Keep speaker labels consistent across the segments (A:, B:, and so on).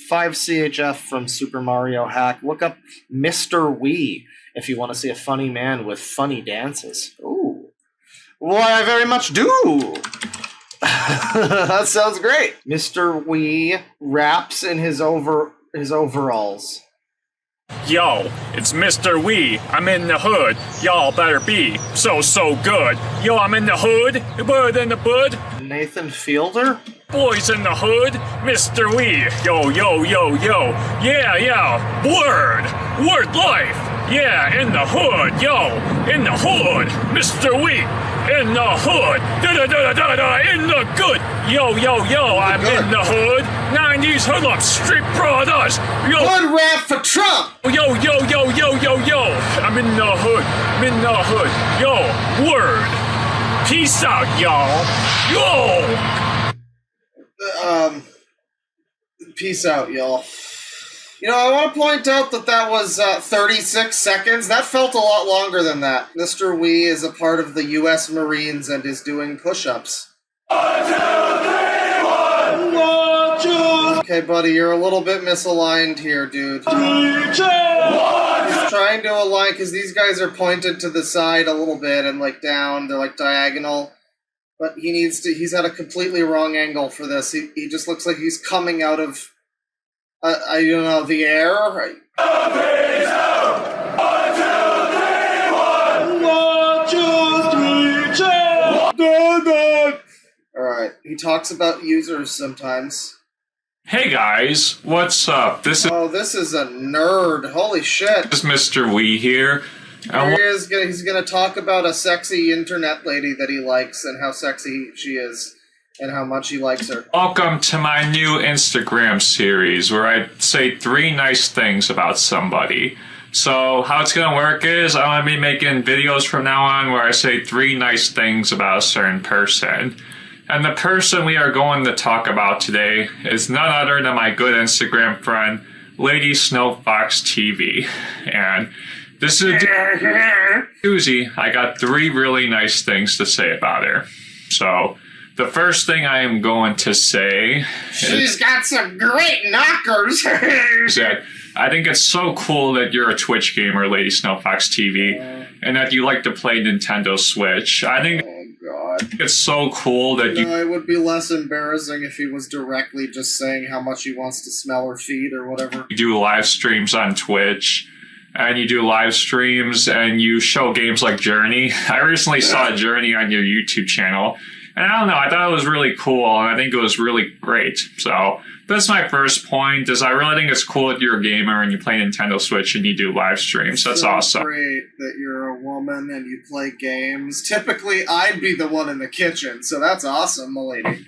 A: 5 CHF from Super Mario Hack. Look up MisterWii if you want to see a funny man with funny dances. Ooh. Why, I very much do. That sounds great. MisterWii raps in his overalls.
B: Yo, it's MisterWii. I'm in the hood. Y'all better be so good. Yo, I'm in the hood. Bud in the bud.
A: Nathan Fielder?
B: Boys in the hood. MisterWii. Yo. Yeah. Word life. Yeah, in the hood. Yo, in the hood. MisterWii. In the hood. In the good. Yo. I'm in the hood. 90s hoodlums. Street brothers. Yo.
A: Hood rap for Trump.
B: Yo. I'm in the hood. Yo. Word. Peace out, y'all. Yo.
A: Peace out, y'all. You know, I want to point out that was 36 seconds. That felt a lot longer than that. Mr. Wee is a part of the U.S. Marines and is doing push-ups. 1, 2, 3, 1. 1, 2. Okay, buddy, you're a little bit misaligned here, dude. 3, 2, 1. He's trying to align, because these guys are pointed to the side a little bit and, like, down. They're, like, diagonal. But he's at a completely wrong angle for this. He just looks like he's coming out of... I don't know, the air? 1, 2, 3, 2. Alright, he talks about users sometimes.
C: Hey guys, what's up? This
A: is a nerd. Holy shit.
C: This is MisterWii here.
A: Here he is. He's gonna talk about a sexy internet lady that he likes and how sexy she is. And how much he likes her.
C: Welcome to my new Instagram series where I say 3 nice things about somebody. So how it's going to work is I'm going to be making videos from now on where I say 3 nice things about a certain person. And the person we are going to talk about today is none other than my good Instagram friend, Lady Snowfox TV. And this is a doozy. I got 3 really nice things to say about her. So... the first thing I am going to say
A: she's got some great knockers.
C: is that I think it's so cool that you're a Twitch gamer, Lady Snowfox TV, and that you like to play Nintendo Switch. I think it's so cool that you...
A: it would be less embarrassing if he was directly just saying how much he wants to smell her feet or whatever.
C: You do live streams on Twitch, and you do live streams, and you show games like Journey. I recently saw Journey on your YouTube channel. And I don't know, I thought it was really cool, and I think it was really great. So, that's my first point, is I really think it's cool that you're a gamer and you play Nintendo Switch and you do live streams. That's awesome.
A: Great that you're a woman and you play games. Typically, I'd be the one in the kitchen, so that's awesome, milady.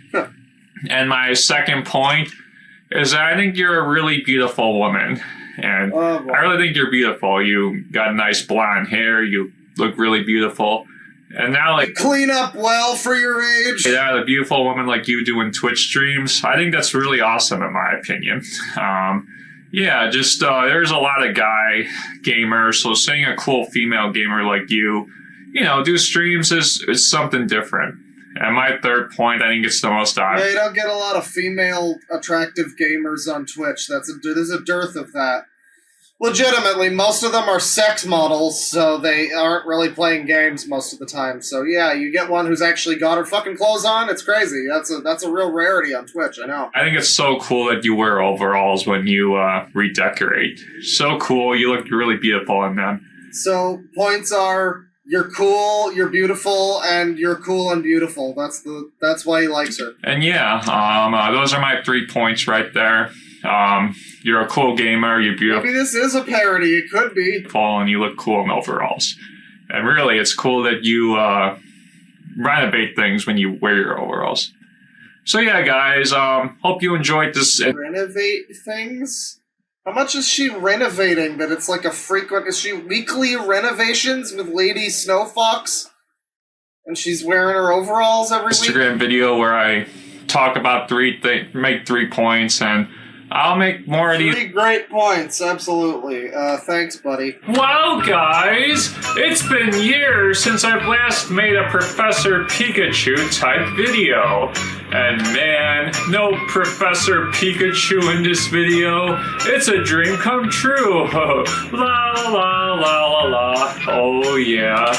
C: And my second point is that I think you're a really beautiful woman. And I really think you're beautiful. You got nice blonde hair, you look really beautiful. And now, like,
A: clean up well for your age.
C: Yeah, a beautiful woman like you doing Twitch streams. I think that's really awesome, in my opinion. There's a lot of guy gamers, so seeing a cool female gamer like you do streams is something different. And my third point, I think it's the most obvious.
A: Yeah, you don't get a lot of female attractive gamers on Twitch. There's a dearth of that. Legitimately, most of them are sex models, so they aren't really playing games most of the time. So yeah, you get one who's actually got her fucking clothes on, it's crazy. That's a real rarity on Twitch, I know.
C: I think it's so cool that you wear overalls when you redecorate. So cool, you look really beautiful in them.
A: So, points are, you're cool, you're beautiful, and you're cool and beautiful. That's why he likes her.
C: And yeah, those are my 3 points right there. You're a cool gamer, you're beautiful.
A: Maybe this is a parody, it could be.
C: And you look cool in overalls. And really, it's cool that you renovate things when you wear your overalls. So yeah, guys, hope you enjoyed this.
A: Renovate things? How much is she renovating that it's like a frequent... Is she weekly renovations with Lady Snowfox? And she's wearing her overalls every week?
C: Instagram video where I talk about make 3 points, and I'll make more of these.
A: 3 great points, absolutely. Thanks, buddy.
C: Wow, guys! It's been years since I've last made a Professor Pikachu type video. And man, no Professor Pikachu in this video. It's a dream come true. La la la la la. Oh yeah.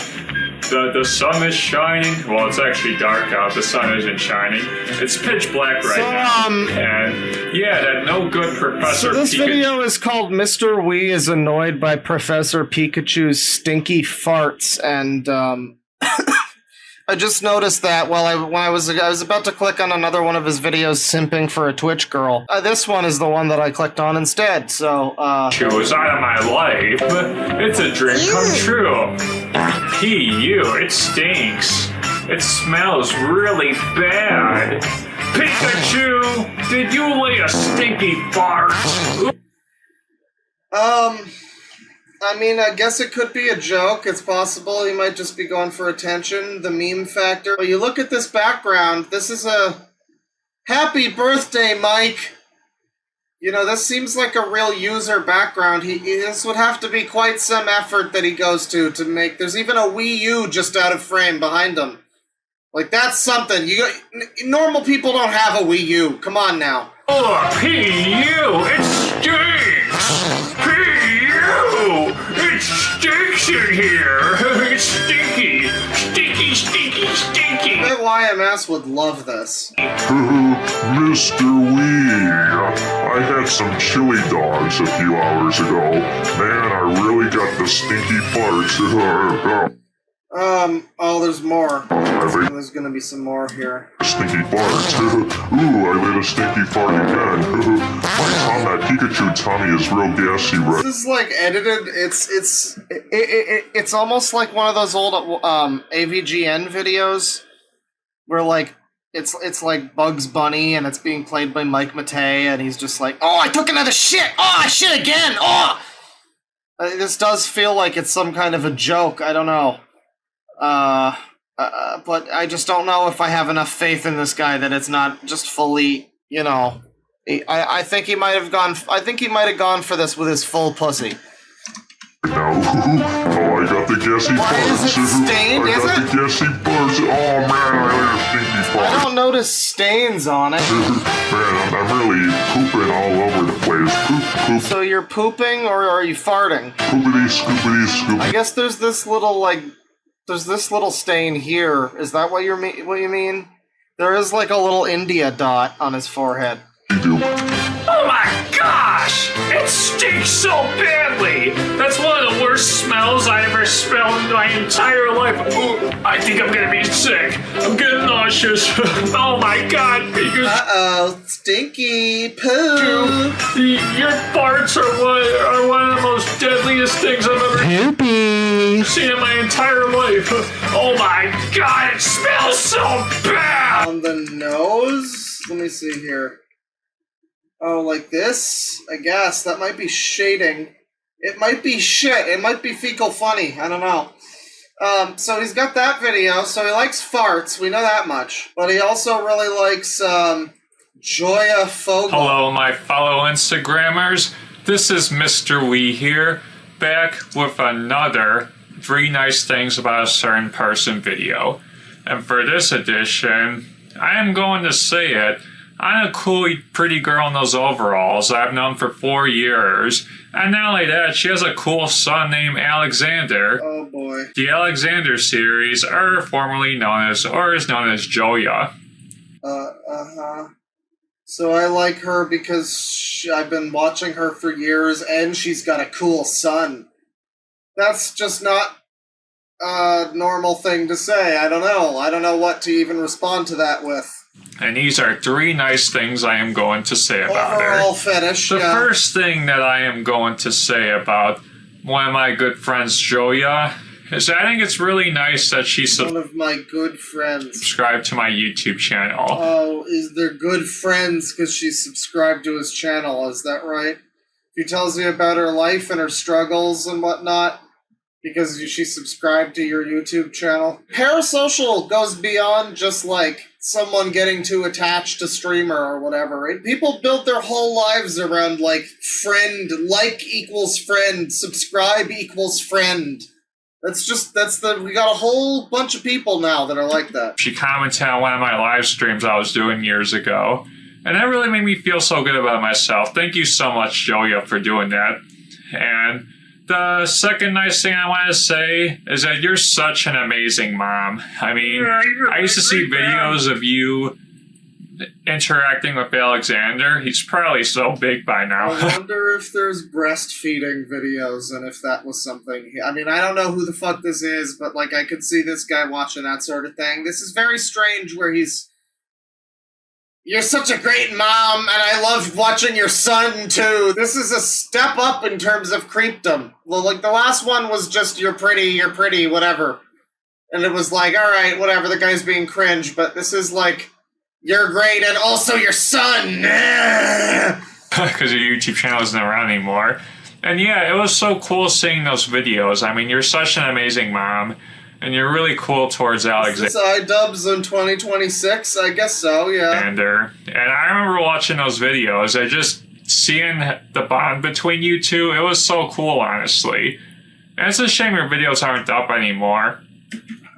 C: The sun is shining. Well, it's actually dark out. The sun isn't shining. It's pitch black right now. And yeah, that no good Professor Pikachu.
A: So this video is called MisterWii is annoyed by Professor Pikachu's stinky farts, and I just noticed that when I was about to click on another one of his videos simping for a Twitch girl. This one is the one that I clicked on instead. So
C: She was out of my life. It's a dream come true. It stinks. It smells really bad. Pikachu, did you lay a stinky fart?
A: I mean, I guess it could be a joke. It's possible he might just be going for attention, the meme factor. But you look at this background, this is a happy birthday, Mike. You know, this seems like a real user background. This would have to be quite some effort that he goes to make. There's even a Wii U just out of frame behind him. Like, that's something. Normal people don't have a Wii U. Come on now.
C: Oh, P.U., it stinks! P.U., it stinks in here! It's stinky! Stinky, stinky, stinky!
A: I bet YMS would love this.
D: Mr. Wii, I had some chili dogs a few hours ago. Man, I really got the stinky farts.
A: Oh, there's more. There's gonna be some more here.
D: Stinky farts. Ooh, I lit a stinky fart again. My Pikachu tummy is real gassy right.
A: This is like edited. It's almost like one of those old AVGN videos where like it's like Bugs Bunny and it's being played by Mike Matei and he's just like, oh, I took another shit. Oh, I shit again. Oh, this does feel like it's some kind of a joke. I don't know. But I just don't know if I have enough faith in this guy that it's not just fully, you know. I think he might have gone. I think he might have gone for this with his full pussy.
D: Now, oh, I got the gassy
A: Why
D: farts.
A: is it stained?
D: I
A: Is
D: got
A: it?
D: the gassy farts. Oh man, I lit a stinky fart.
A: I don't notice stains on it.
D: Man, I'm really pooping all over the place. Poop, poop,
A: So you're pooping or are you farting?
D: poopity, scoopity, scoop.
A: I guess there's this little stain here. Is that what you mean? There is like a little India dot on his forehead.
C: Oh my gosh! It stinks so badly! That's one of the worst smells I ever smelled in my entire life. Ooh, I think I'm gonna be sick. I'm getting nauseous. Oh my god, Pikachu!
A: Uh-oh, stinky poo.
C: Your farts are one of the most deadliest things I've ever seen in my entire life. Oh my god, it smells so bad!
A: On the nose? Let me see here. Oh, like this? I guess. That might be shading. It might be shit. It might be fecal funny. I don't know. So he's got that video. So he likes farts. We know that much. But he also really likes, Joya Fogle.
C: Hello, my fellow Instagrammers. This is Mr. Wii here, back with another 3 nice things about a certain person video. And for this edition, I am going to say it. I'm a cool, pretty girl in those overalls I've known for 4 years. And not only that, she has a cool son named Alexander.
A: Oh boy.
C: The Alexander series, formerly known as, or is known as Joya.
A: So I like her because I've been watching her for years and she's got a cool son. That's just not a normal thing to say. I don't know. I don't know what to even respond to that with.
C: And these are 3 nice things I am going to say about her.
A: Overall fetish,
C: The
A: yeah.
C: first thing that I am going to say about one of my good friends, Joya, is I think it's really nice that she
A: One of my good friends.
C: subscribed to my YouTube channel.
A: Oh, is they're good friends because she's subscribed to his channel, is that right? She tells you about her life and her struggles and whatnot because she subscribed to your YouTube channel. Parasocial goes beyond just like someone getting too attached to streamer or whatever. People build their whole lives around like friend, like equals friend, subscribe equals friend. We got a whole bunch of people now that are like that.
C: She commented on one of my live streams I was doing years ago. And that really made me feel so good about myself. Thank you so much, Joya, for doing that. And the second nice thing I want to say is that you're such an amazing mom. I mean, I used to see videos of you interacting with Alexander. He's probably so big by now.
A: I wonder if there's breastfeeding videos and if that was something. I mean, I don't know who the fuck this is, but like I could see this guy watching that sort of thing. This is very strange where you're such a great mom, and I love watching your son, too. This is a step up in terms of creepdom. Well, like, the last one was just, you're pretty, whatever. And it was like, alright, whatever, the guy's being cringe, but this is like, you're great, and also your son!
C: Because your YouTube channel isn't around anymore. And yeah, it was so cool seeing those videos. I mean, you're such an amazing mom. And you're really cool towards Alexander.
A: Is this iDubbbz in 2026? I guess so, yeah.
C: And I remember watching those videos. I just seeing the bond between you two. It was so cool, honestly. And it's a shame your videos aren't up anymore.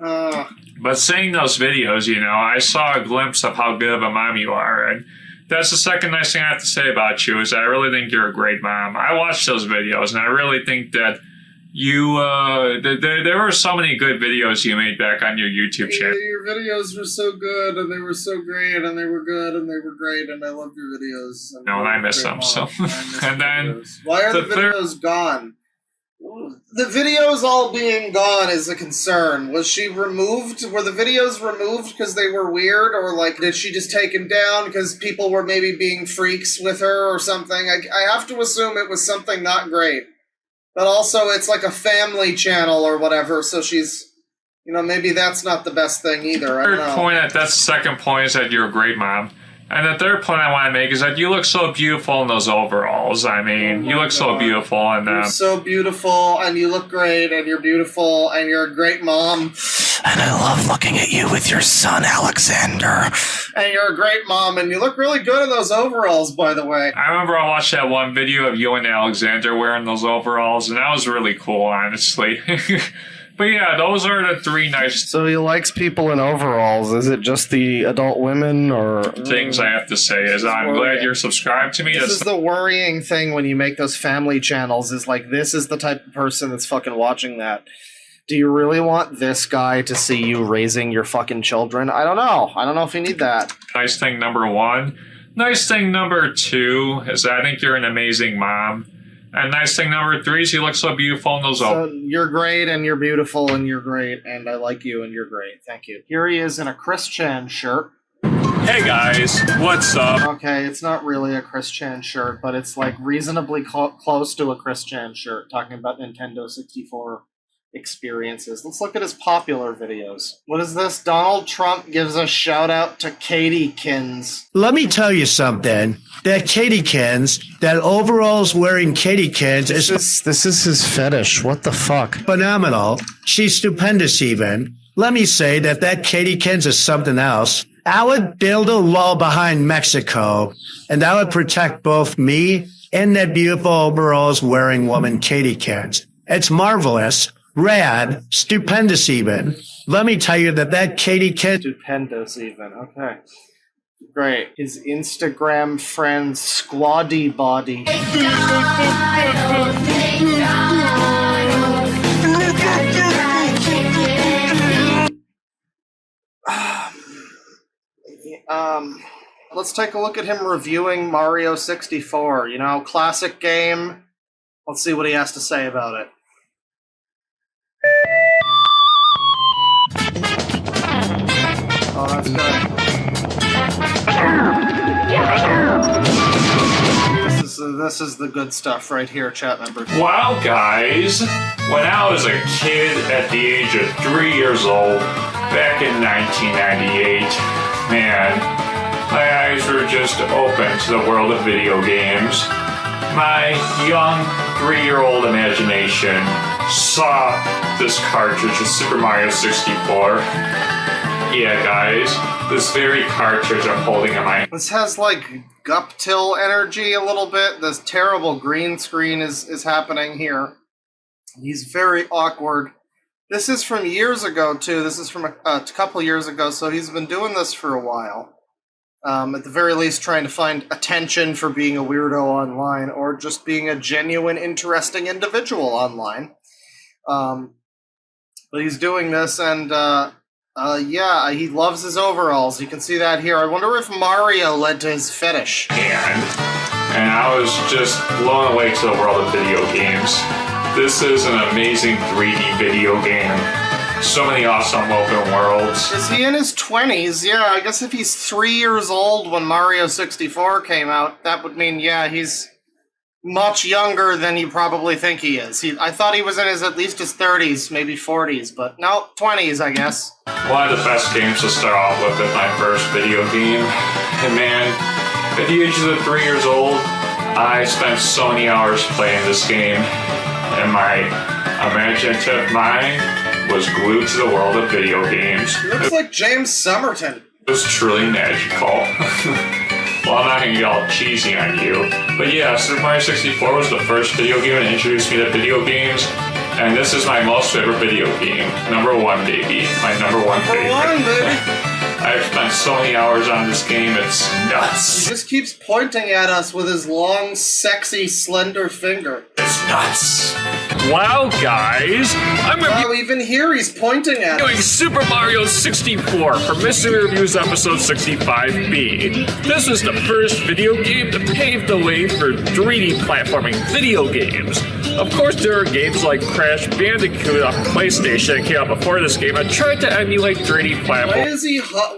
C: But seeing those videos, you know, I saw a glimpse of how good of a mom you are. And that's the second nice thing I have to say about you is that I really think you're a great mom. I watched those videos, and I really think that you, there were so many good videos you made back on your YouTube channel.
A: Your videos were so good, and they were so great, and they were good, and they were great, and I loved your videos. And
C: I miss them, so. And then...
A: Why are the videos gone? The videos all being gone is a concern. Was she removed? Were the videos removed because they were weird, or like did she just take them down because people were maybe being freaks with her or something? I have to assume it was something not great. But also, it's like a family channel or whatever, so she's, you know, maybe that's not the best thing either. I don't know.
C: That's the second point, is that you're a great mom. And the third point I want to make is that you look so beautiful in those overalls. I mean, you look so beautiful in them.
A: You're so beautiful, and you look great, and you're beautiful, and you're a great mom. And I love looking at you with your son, Alexander. And you're a great mom, and you look really good in those overalls, by the way.
C: I remember I watched that one video of you and Alexander wearing those overalls, and that was really cool, honestly. But yeah, those are the three nice...
A: So he likes people in overalls. Is it just the adult women, or...
C: Things I have to say is I'm glad you're subscribed to me.
A: This is the worrying thing when you make those family channels, is like, this is the type of person that's fucking watching that. Do you really want this guy to see you raising your fucking children? I don't know. I don't know if you need that.
C: Nice thing number one. Nice thing number two is that I think you're an amazing mom. And nice thing number three is you look so beautiful in those
A: You're great, and you're beautiful, and you're great, and I like you, and you're great. Thank you. Here he is in a Chris Chan shirt.
C: Hey guys, what's up?
A: Okay, it's not really a Chris Chan shirt, but it's like reasonably close to a Chris Chan shirt, talking about Nintendo 64 experiences. Let's look at his popular videos. What is this? Donald Trump gives a shout out to Katykins.
E: Let me tell you something. That Katykins, that overalls wearing Katykins
A: This is his fetish. What the fuck?
E: phenomenal. She's stupendous even. Let me say that Katykins is something else. I would build a wall behind Mexico, and that would protect both me and that beautiful overalls wearing woman Katykins. It's marvelous. Rad, stupendous even. Let me tell you that Katykins...
A: Stupendous even, okay. Great. His Instagram friend, Squaddy Body. Let's take a look at him reviewing Mario 64. You know, classic game. Let's see what he has to say about it. Oh, that's good. This is the good stuff right here, chat members.
C: Well, guys, when I was a kid at the age of 3 years old, back in 1998, man, my eyes were just open to the world of video games. My young 3-year-old imagination saw this cartridge of Super Mario 64. Yeah, guys, this very cartridge I'm holding in my hand.
A: This has like Guptil energy a little bit. This terrible green screen is happening here. He's very awkward. This is from years ago, too. This is from a couple years ago, so he's been doing this for a while. At the very least, trying to find attention for being a weirdo online, or just being a genuine, interesting individual online. But he's doing this, and yeah, he loves his overalls. You can see that here. I wonder if Mario led to his fetish.
C: And I was just blown away to the world of video games. This is an amazing 3D video game. So many awesome open worlds.
A: Is he in his 20s? Yeah, I guess if he's 3 years old when Mario 64 came out, that would mean, yeah, he's much younger than you probably think he is. I thought he was in at least his 30s, maybe 40s, but no, 20s, I guess.
C: One of the best games to start off with my first video game. And man, at the age of 3 years old, I spent so many hours playing this game, and my imaginative mind was glued to the world of video games.
A: He looks like James Somerton.
C: It was truly magical. Well, I'm not gonna get all cheesy on you, but yeah, Super Mario 64 was the first video game that introduced me to video games, and this is my most favorite video game. Number one, baby. My number one favorite.
A: Number one, baby.
C: I've spent so many hours on this game, it's nuts.
A: He just keeps pointing at us with his long, sexy, slender finger.
C: It's nuts.
B: Wow, guys, I'm
A: Wow, even here he's pointing at
B: reviewing
A: us.
B: Super Mario 64 for Mystery Reviews episode 65B. This was the first video game that paved the way for 3D platforming video games. Of course, there are games like Crash Bandicoot off PlayStation that came out before this game and tried to emulate 3D platforming.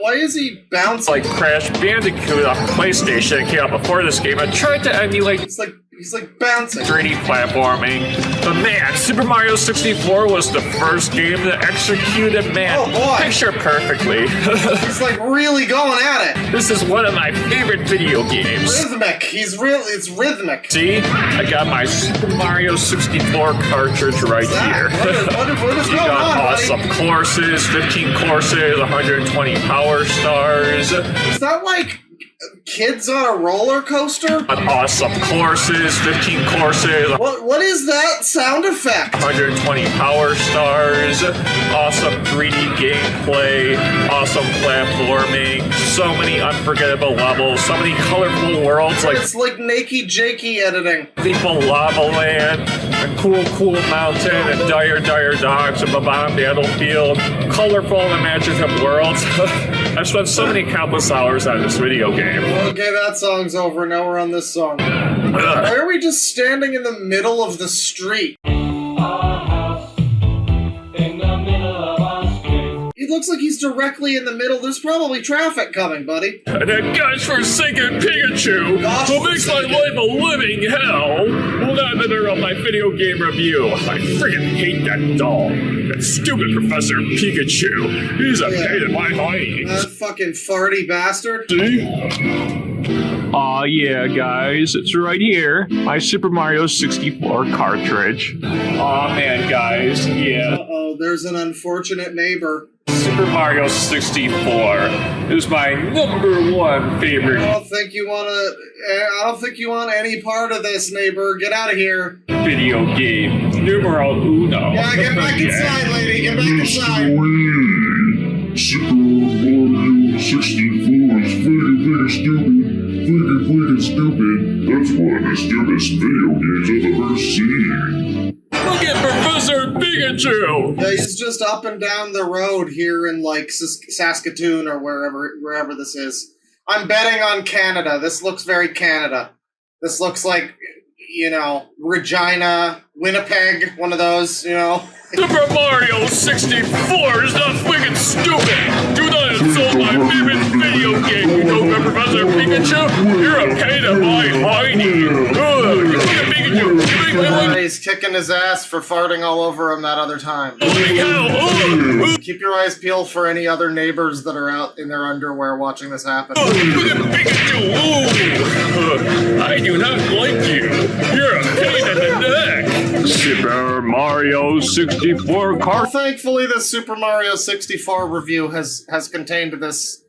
A: Why is he bouncing?
B: Like Crash Bandicoot off PlayStation that came out before this game and tried to emulate
A: He's like bouncing.
B: 3D platforming. But man, Super Mario 64 was the first game that executed, man,
A: Oh, boy.
B: picture perfectly.
A: He's like really going at it.
B: This is one of my favorite video games.
A: Rhythmic. It's rhythmic.
B: See, I got my Super Mario 64 cartridge right here.
A: What is
B: You
A: going
B: got
A: on,
B: awesome
A: buddy?
B: courses, 15 courses, 120 power stars.
A: Is that like kids on a roller coaster?
B: Awesome courses, 15 courses,
A: What is that sound effect?
B: 120 power stars, awesome 3D gameplay, awesome platforming, so many unforgettable levels, so many colorful worlds like
A: It's like Nakey Jakey editing.
B: People Lava Land, and Cool Mountain, and Dire Docks, and Babam Battlefield, colorful and imaginative worlds. I've spent so many countless hours on this video game.
A: Okay, that song's over. Now we're on this song. Why are we just standing in the middle of the street? He looks like he's directly in the middle. There's probably traffic coming, buddy.
B: And that godforsaken Pikachu, who makes my life a living hell, will not interrupt my video game review. I friggin' hate that doll. That stupid Professor Pikachu. He's a pain in my hiney.
A: That fucking farty bastard.
B: See? Aw, yeah, guys, it's right here. My Super Mario 64 cartridge. Aw, man, guys, yeah.
A: Uh-oh, there's an unfortunate neighbor.
B: Super Mario 64 is my number one favorite
A: I don't think you want any part of this, neighbor. Get out of here.
B: video game. Numero uno.
A: Yeah, get back inside, lady. Get back inside.
D: Wee! Super Mario 64 is freaking stupid. Freaking stupid. That's one of the stupidest video games I've ever seen.
B: Look at Professor Pikachu!
A: Yeah, he's just up and down the road here in like Saskatoon or wherever this is. I'm betting on Canada. This looks very Canada. This looks like, you know, Regina, Winnipeg, one of those, you know.
B: Super Mario 64 is not freaking stupid! Do not insult my favorite video game, you know, Professor Pikachu! You're a pain in my hiney! Ugh, you see a Pikachu! You make my life
A: He's kicking his ass for farting all over him that other time.
B: living hell! Ugh!
A: Keep your eyes peeled for any other neighbors that are out in their underwear watching this happen.
B: Look at Pikachu! Ooh. I do not like you! You're a pain in the neck! Super Mario 64
A: Well, thankfully, the Super Mario 64 review has contained this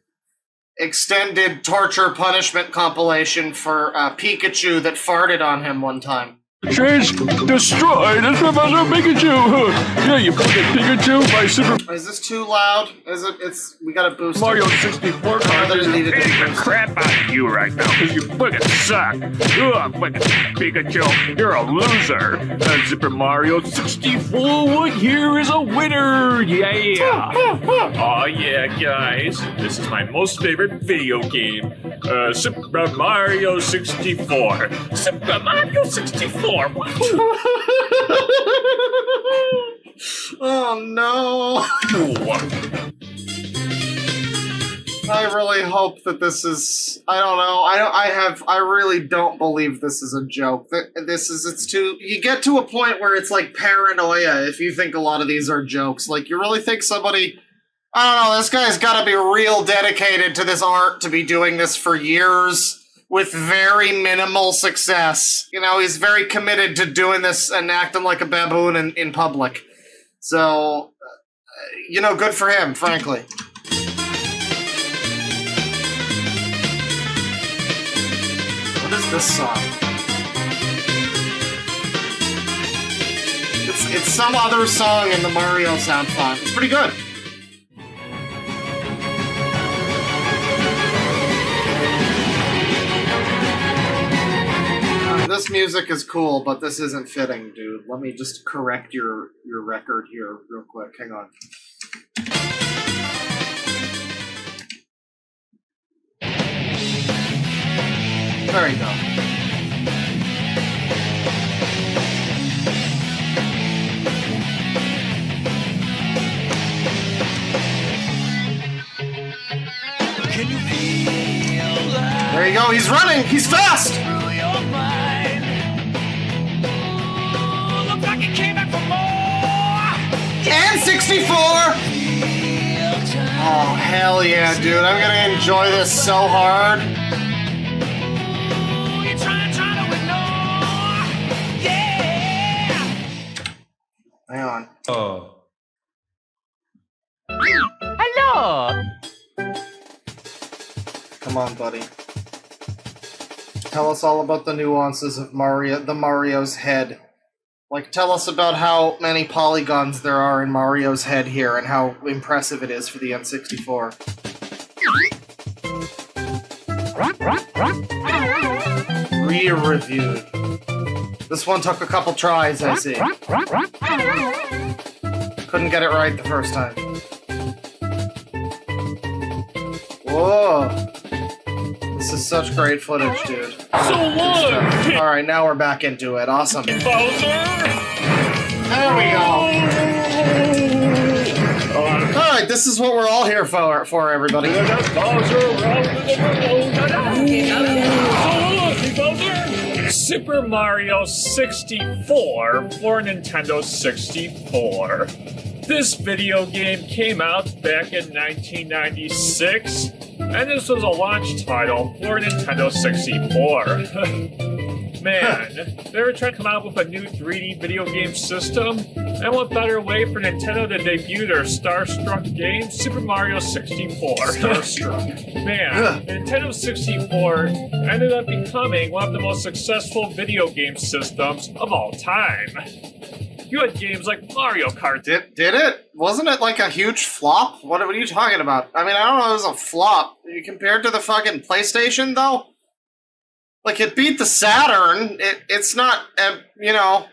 A: extended torture punishment compilation for Pikachu that farted on him one time.
B: Change destroyed. That's Professor Pikachu. Yeah, you fucking Pikachu, my Super
A: Is this too loud? Is it? We gotta boost
B: Mario
A: it.
B: 64
A: Others need to be
B: beating the
A: boosted.
B: crap out of you right now because you fucking suck. Ugh, fucking Pikachu, you're a loser. Super Mario 64 here is a winner. Yeah. Oh yeah, guys. This is my most favorite video game. Super Mario 64. Super Mario 64.
A: Oh no! I really hope that this is. I don't know. I really don't believe this is a joke. It's too. You get to a point where it's like paranoia if you think a lot of these are jokes. Like, you really think somebody. I don't know. This guy's got to be real dedicated to this art to be doing this for years with very minimal success. You know, he's very committed to doing this and acting like a baboon in public. So, you know, good for him, frankly. What is this song? It's some other song in the Mario sound font. It's pretty good. This music is cool, but this isn't fitting, dude. Let me just correct your record here real quick. Hang on. There you go.
F: Can you feel that?
A: There you go. He's running. He's fast.
F: Through your mind. Ooh, look like it came back for more.
A: And 64. Oh, hell yeah, dude. I'm gonna enjoy this so hard.
F: Ooh, you're trying to ignore. Yeah.
A: Hang on.
F: Hello.
A: Come on, buddy. Tell us all about the nuances of Mario's head. Like, tell us about how many polygons there are in Mario's head here and how impressive it is for the N64. Re-reviewed. This one took a couple tries, I see. Couldn't get it right the first time. Whoa. This is such great footage, dude.
B: So what?
A: Alright, now we're back into it. Awesome.
B: Bowser?
A: There we go. Alright, this is what we're all here for everybody.
B: Super Mario 64 for Nintendo 64. This video game came out back in 1996, and this was a launch title for Nintendo 64. Man, they were trying to come out with a new 3D video game system, and what better way for Nintendo to debut their Starstruck game, Super Mario 64.
A: Starstruck.
B: Man, Nintendo 64 ended up becoming one of the most successful video game systems of all time. You had games like Mario Kart.
A: Did it? Wasn't it like a huge flop? What are you talking about? I mean, I don't know if it was a flop. Compared to the fucking PlayStation, though? Like, it beat the Saturn. It's not, you know...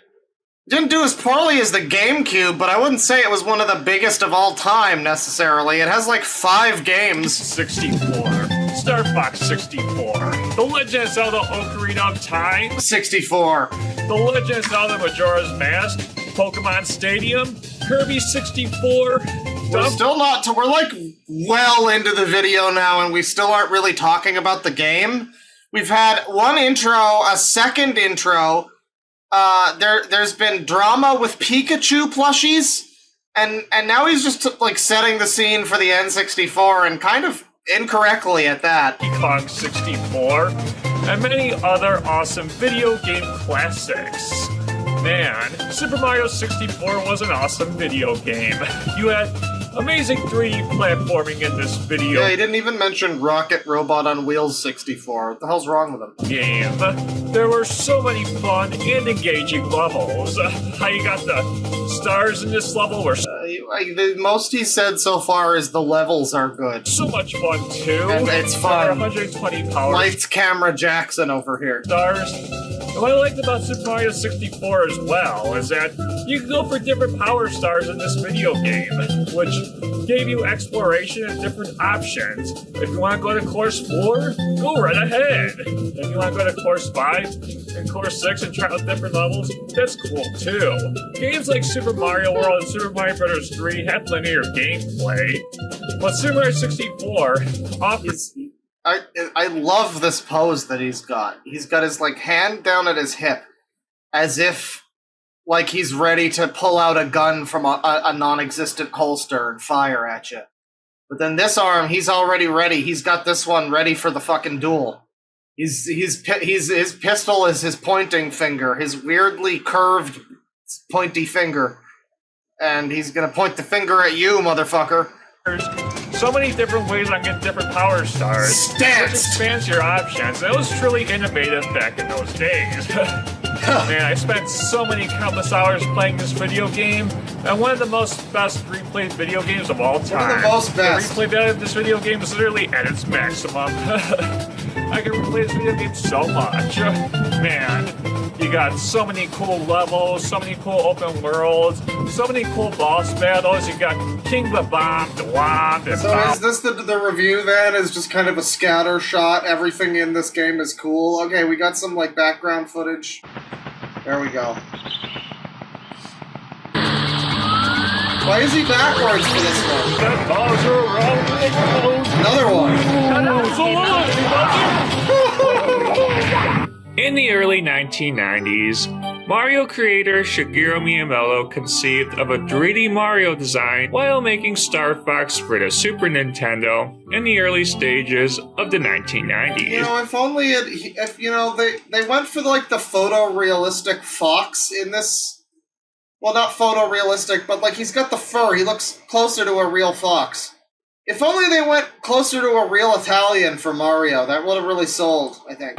A: Didn't do as poorly as the GameCube, but I wouldn't say it was one of the biggest of all time, necessarily. It has, like, 5 games.
B: 64. Star Fox 64. The Legend of Zelda Ocarina of Time.
A: 64.
B: The Legend of Zelda Majora's Mask. Pokemon Stadium. Kirby 64.
A: We're still not... We're, like, well into the video now, and we still aren't really talking about the game. We've had one intro, a second intro. There's been drama with Pikachu plushies, and now he's just like setting the scene for the N64, and kind of incorrectly at that.
B: Donkey Kong 64, and many other awesome video game classics. Man, Super Mario 64 was an awesome video game. You had amazing 3D platforming in this video
A: Yeah, he didn't even mention Rocket Robot on Wheels 64. What the hell's wrong with him?
B: game. There were so many fun and engaging levels. How you got the stars in this level were
A: The most he said so far is the levels are good.
B: so much fun too.
A: And it's
B: There
A: fun.
B: are 120 power
A: Lights, camera, Jackson over here.
B: stars. And what I liked about Super Mario 64 as well is that you can go for different power stars in this video game, which gave you exploration and different options. If you want to go to course 4, go right ahead. If you want to go to course 5 and course 6 and try out different levels, that's cool too. Games like Super Mario World and Super Mario Bros. 3 have linear gameplay, but Super Mario 64 offers...
A: I love this pose that he's got. He's got his like hand down at his hip, as if like he's ready to pull out a gun from a non-existent holster and fire at you. But then this arm, he's already ready. He's got this one ready for the fucking duel. His pistol is his pointing finger, his weirdly curved pointy finger, and he's gonna point the finger at you, motherfucker.
B: So many different ways on getting different power stars. Which
A: Stance!
B: expands your options. It was truly innovative back in those days. Man, I spent so many countless hours playing this video game, and one of the best replayed video games of all time.
A: One of the most best.
B: The replay value of this video game is literally at its maximum. I can replay this video game so much. Man, you got so many cool levels, so many cool open worlds, so many cool boss battles. You got King the Bomb, the Womp, and
A: So is this the review then? Is just kind of a scatter shot? Everything in this game is cool. Okay, we got some like background footage. There we go. Why is he backwards for this one? Another one.
C: In the early 1990s, Mario creator Shigeru Miyamoto conceived of a 3D Mario design while making Star Fox for the Super Nintendo in the early stages of the 1990s.
A: You know, if only if you know they went for like the photorealistic fox in this. Well, not photorealistic, but like he's got the fur. He looks closer to a real fox. If only they went closer to a real Italian for Mario, that would have really sold, I think.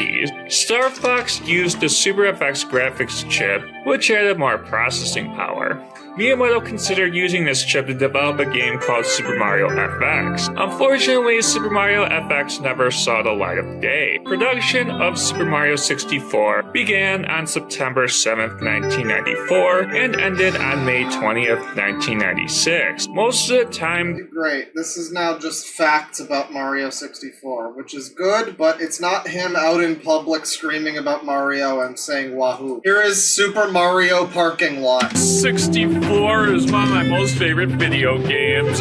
C: Star Fox used the Super FX graphics chip, which added more processing power. Miyamoto considered using this chip to develop a game called Super Mario FX. Unfortunately, Super Mario FX never saw the light of day. Production of Super Mario 64 began on September 7th, 1994, and ended on May 20th, 1996. Most of the time...
A: Great, this is now just facts about Mario 64, which is good, but it's not him out in public screaming about Mario and saying wahoo. Here is Super Mario Parking Lot.
B: 64 is one of my most favorite video games.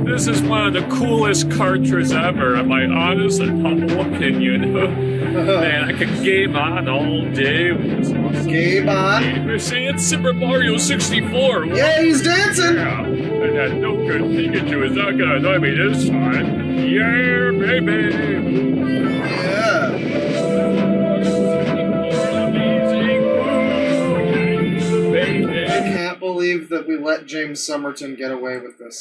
B: This is one of the coolest cartridges ever, in my honest and humble opinion. Man, I could game on all day.
A: Game on?
B: You see, it's Super Mario 64.
A: Yeah, he's dancing!
B: Yeah, and that no good Pikachu is not gonna annoy me this time. Yeah, baby!
A: Yeah. I can't believe that we let James Somerton get away with this.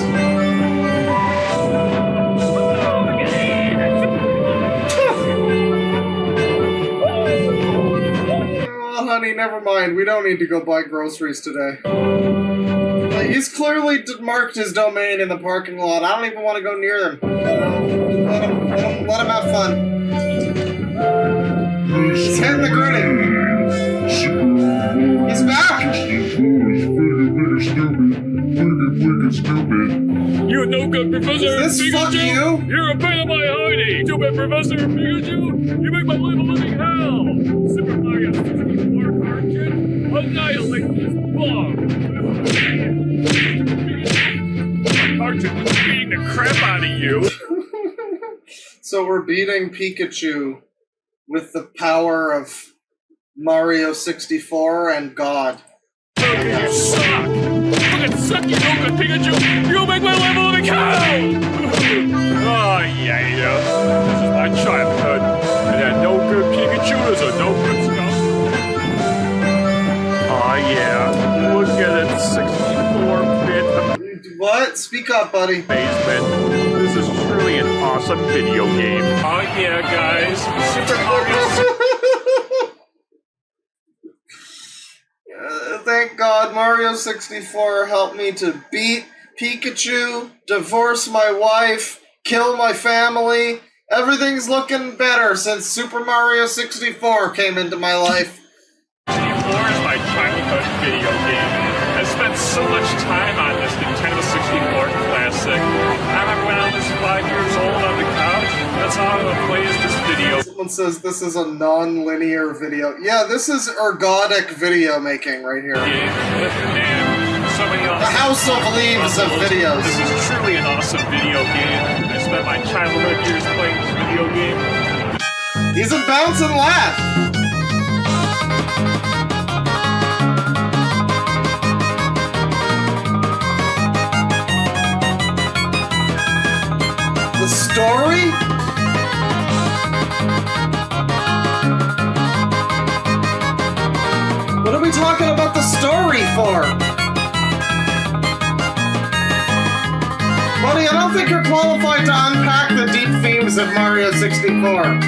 A: Oh, honey, never mind. We don't need to go buy groceries today. He's clearly marked his domain in the parking lot. I don't even want to go near them. Let him have fun. He's hitting the grinning. He's back!
B: You no good Professor
A: Is this fuck
B: Pikachu!
A: you?
B: You're a pain in my hidey! Stupid Professor Pikachu! You make my life a living hell! Super Mario 64 cartridge, annihilate this bomb! Cartridge is beating the crap out of you!
A: So we're beating Pikachu with the power of Mario 64 and God.
B: You suck! Fucking suck, you no good Pikachu! You make my life a living hell! Oh yeah, you know, this is my childhood. And that no good Pikachu is a no good scum. Oh yeah, look at it, 64-bit.
A: What? Speak up, buddy.
B: Basement. This is truly an awesome video game. Oh yeah, guys. Super Mario.
A: Thank God Mario 64 helped me to beat Pikachu, divorce my wife, kill my family. Everything's looking better since Super Mario 64 came into my life.
B: 64 is my childhood video game. I spent so much time on this Nintendo 64 classic. I remember when I was 5 years old on the couch. That's how I would play this video.
A: Someone says this is a non-linear video. Yeah, this is ergodic video making right here.
B: And somebody else.
A: The House of Leaves of videos.
B: This is truly an awesome video game. I spent my childhood years playing this video game.
A: He's a bounce and laugh. The story? What are we talking about the story for? Buddy, I don't think you're qualified to unpack the deep themes of Mario 64.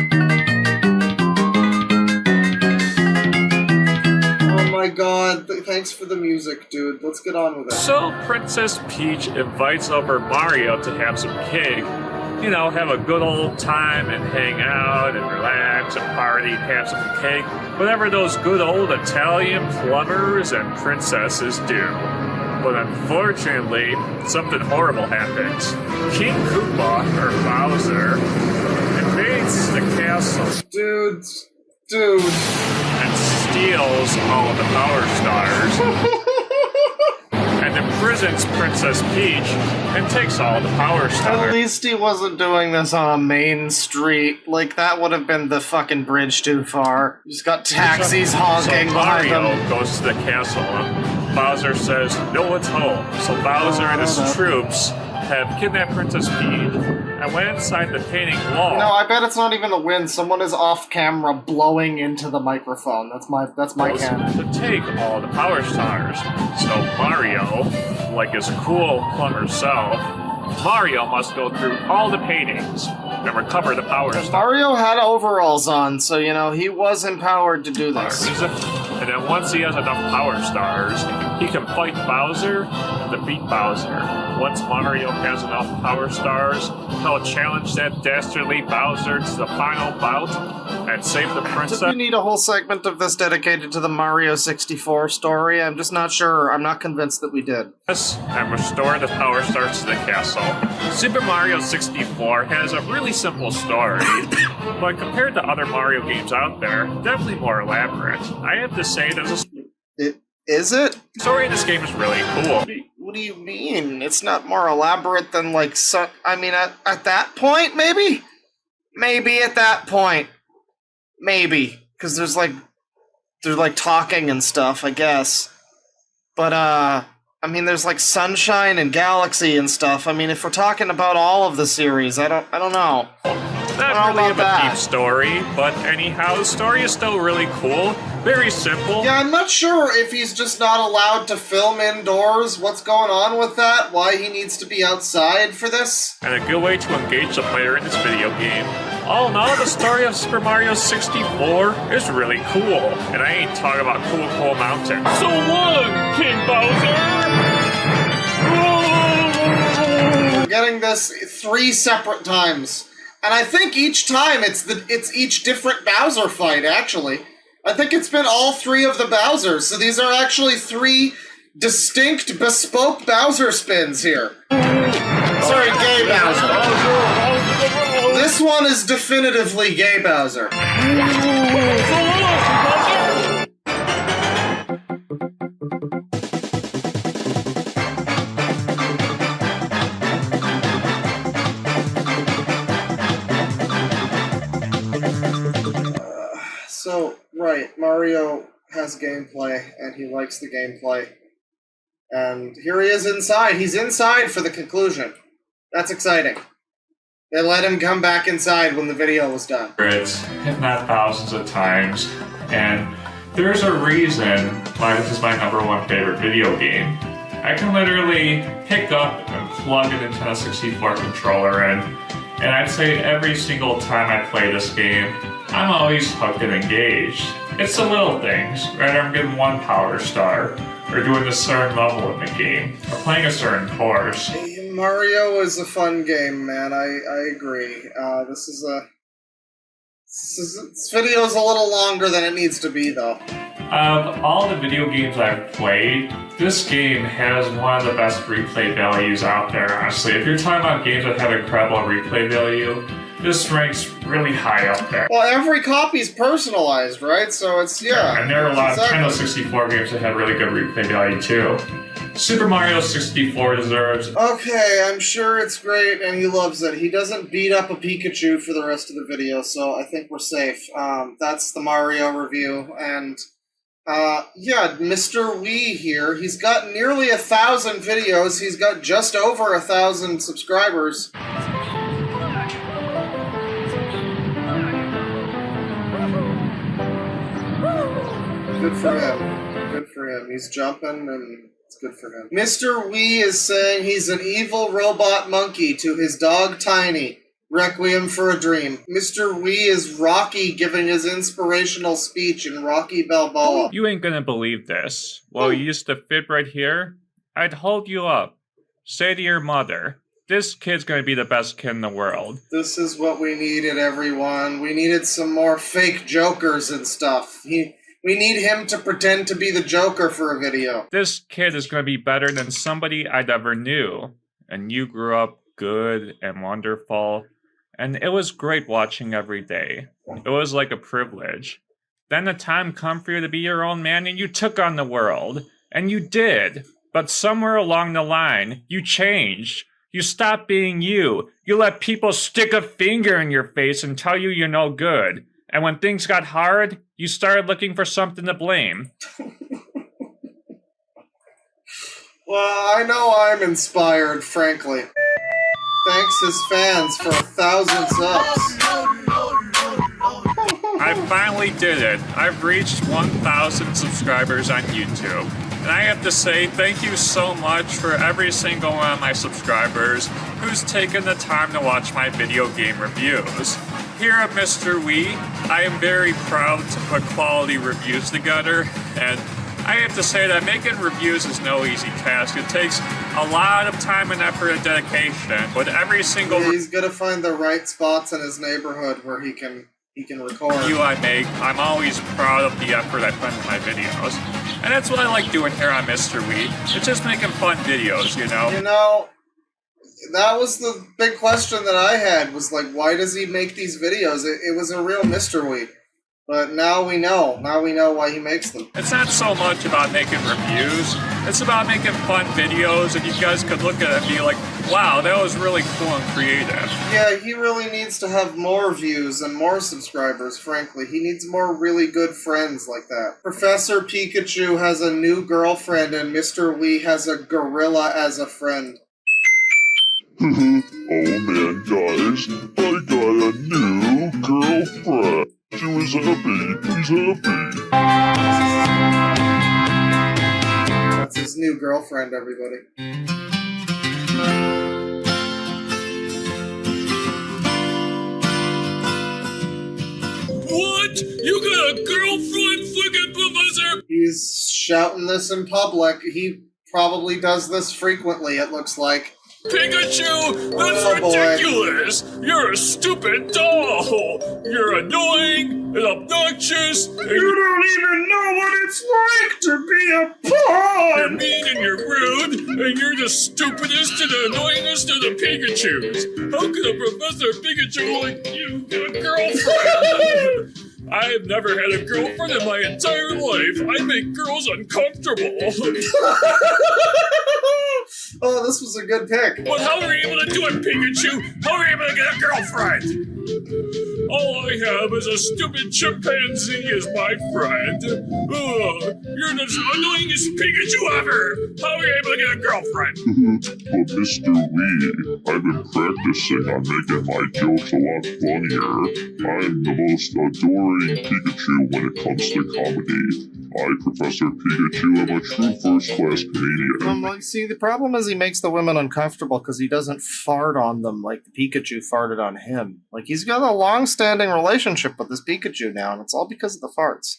A: Oh my god, thanks for the music, dude. Let's get on with it.
B: So Princess Peach invites over Mario to have some cake. You know, have a good old time and hang out and relax and party and have some cake. Whatever those good old Italian plumbers and princesses do. But unfortunately, something horrible happens. King Koopa, or Bowser, invades the castle.
A: Dude.
B: And steals all of the Power Stars. And imprisons Princess Peach and takes all the Power
A: At
B: Stars.
A: least he wasn't doing this on a main street. Like, that would have been the fucking bridge too far. He's got taxis honking
B: So
A: behind
B: Mario
A: him.
B: goes to the castle and Bowser says, no one's home. So Bowser and his troops have kidnapped Princess Peach and went inside the painting wall.
A: No, I bet it's not even a win. Someone is off camera blowing into the microphone. That's my canon.
B: To take all the Power Stars. So Mario, like his cool plumber self, Mario must go through all the paintings and recover the Power Stars.
A: Mario had overalls on, so, you know, he was empowered to do this.
B: And then once he has enough Power Stars, he can fight Bowser and defeat Bowser. Once Mario has enough Power Stars, he'll challenge that dastardly Bowser to the final bout and save the
A: Do we
B: princess.
A: need a whole segment of this dedicated to the Mario 64 story? I'm just not sure. I'm not convinced that we did.
B: And restore the Power Stars to the castle. Super Mario 64 has a really simple story, but compared to other Mario games out there, definitely more elaborate. I have to say, there's a
A: Is it?
B: story in this game is really cool.
A: What do you mean? It's not more elaborate than, like, I mean, at that point, maybe? Maybe at that point. Maybe. Because there's talking and stuff, I guess. But, I mean, there's, like, sunshine and galaxy and stuff. I mean, if we're talking about all of the series, I don't know.
B: Not really
A: about
B: of a
A: that?
B: deep story, but anyhow, the story is still really cool. Very simple.
A: Yeah, I'm not sure if he's just not allowed to film indoors. What's going on with that? Why he needs to be outside for this?
B: And a good way to engage the player in this video game. All in all, the story of Super Mario 64 is really cool. And I ain't talking about cool mountains. So long, King Bowser!
A: We're getting this 3 separate times. And I think each time it's each different Bowser fight, actually. I think it's been all 3 of the Bowsers, so these are actually 3 distinct, bespoke Bowser spins here. Sorry, gay Bowser. This one is definitively gay Bowser. So, right, Mario has gameplay, and he likes the gameplay. And here he is inside. He's inside for the conclusion. That's exciting. They let him come back inside when the video was done.
C: Hundreds, if not thousands of times, and there's a reason why this is my #1 favorite video game. I can literally pick up and plug a Nintendo 64 controller in, and I'd say every single time I play this game, I'm always hooked and engaged. It's the little things, whether I'm getting one power star, or doing a certain level in the game, or playing a certain course.
A: Mario is a fun game, man. I agree. This video's a little longer than it needs to be, though.
C: Of all the video games I've played, this game has one of the best replay values out there, honestly. If you're talking about games that have incredible replay value, this ranks really high up there.
A: Well, every copy's personalized, right? So it's, yeah.
C: And there are a lot of Nintendo 64 games that have really good replay value, too. Super Mario 64 deserves...
A: Okay, I'm sure it's great, and he loves it. He doesn't beat up a Pikachu for the rest of the video, so I think we're safe. That's the Mario review, and... yeah, MisterWii here. He's got nearly 1,000 videos. He's got just over 1,000 subscribers. Good for him. Good for him. He's jumping and it's good for him. MisterWii is saying he's an evil robot monkey to his dog Tiny. Requiem for a Dream. MisterWii is Rocky giving his inspirational speech in Rocky Balboa.
C: You ain't gonna believe this. Well, you used to fit right here. I'd hold you up. Say to your mother, this kid's gonna be the best kid in the world.
A: This is what we needed, everyone. We needed some more fake jokers and stuff. We need him to pretend to be the Joker for a video.
C: This kid is gonna be better than somebody I'd ever knew. And you grew up good and wonderful. And it was great watching every day. It was like a privilege. Then the time come for you to be your own man and you took on the world. And you did. But somewhere along the line, you changed. You stopped being you. You let people stick a finger in your face and tell you you're no good. And when things got hard, you started looking for something to blame.
A: Well, I know I'm inspired, frankly. Thanks his fans for 1,000 subs.
C: I finally did it. I've reached 1,000 subscribers on YouTube. And I have to say thank you so much for every single one of my subscribers who's taken the time to watch my video game reviews. Here at MisterWii, I am very proud to put quality reviews together, and I have to say that making reviews is no easy task. It takes a lot of time and effort and dedication, but every single
A: he's gonna find the right spots in his neighborhood where he can record.
C: review I make, I'm always proud of the effort I put into my videos. And that's what I like doing here on MisterWii. It's just making fun videos, you know?
A: You know, that was the big question that I had, was like, why does he make these videos? It was a real MisterWii. But now we know. Now we know why he makes them.
C: It's not so much about making reviews. It's about making fun videos, and you guys could look at it and be like, wow, that was really cool and creative.
A: Yeah, he really needs to have more views and more subscribers, frankly. He needs more really good friends like that. Professor Pikachu has a new girlfriend, and MisterWii has a gorilla as a friend.
D: Oh man, guys, I got a new girlfriend. She was happy, he's happy.
A: That's his new girlfriend, everybody.
B: What? You got a girlfriend, friggin' Professor?
A: He's shouting this in public. He probably does this frequently, it looks like.
B: Pikachu, that's
A: Oh, boy.
B: ridiculous! You're a stupid doll! You're annoying and obnoxious, and
A: You don't even know what it's like to be a pawn!
B: you're mean and you're rude, and you're the stupidest and the annoyingest of the Pikachus! How could a Professor Pikachu like you get a girlfriend? I've never had a girlfriend in my entire life. I make girls uncomfortable.
A: Oh, this was a good pick.
B: But how are you able to do it, Pikachu? How are you able to get a girlfriend? All I have is a stupid chimpanzee as my friend. Ugh, you're the annoyingest Pikachu ever. How are you able to get a girlfriend?
D: But Mr. Wii, I've been practicing on making my jokes a lot funnier. I'm the most adoring Pikachu when it comes to comedy. I, Professor Pikachu, am a true first-class comedian.
A: Like, see, the problem is he makes the women uncomfortable because he doesn't fart on them like the Pikachu farted on him. Like, he's got a long-standing relationship with this Pikachu now, and it's all because of the farts.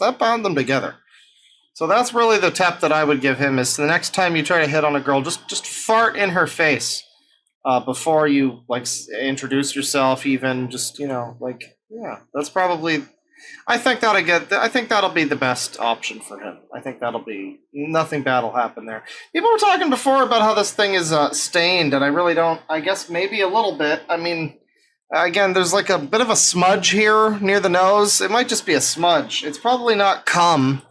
A: That bound them together. So that's really the tip that I would give him, is the next time you try to hit on a girl, just fart in her face before you, like, introduce yourself even. Just, you know, like, yeah, that's probably... I think that'll be the best option for him. I think that'll be... Nothing bad will happen there. People were talking before about how this thing is stained, and I really don't... I guess maybe a little bit. I mean, again, there's like a bit of a smudge here near the nose. It might just be a smudge. It's probably not cum.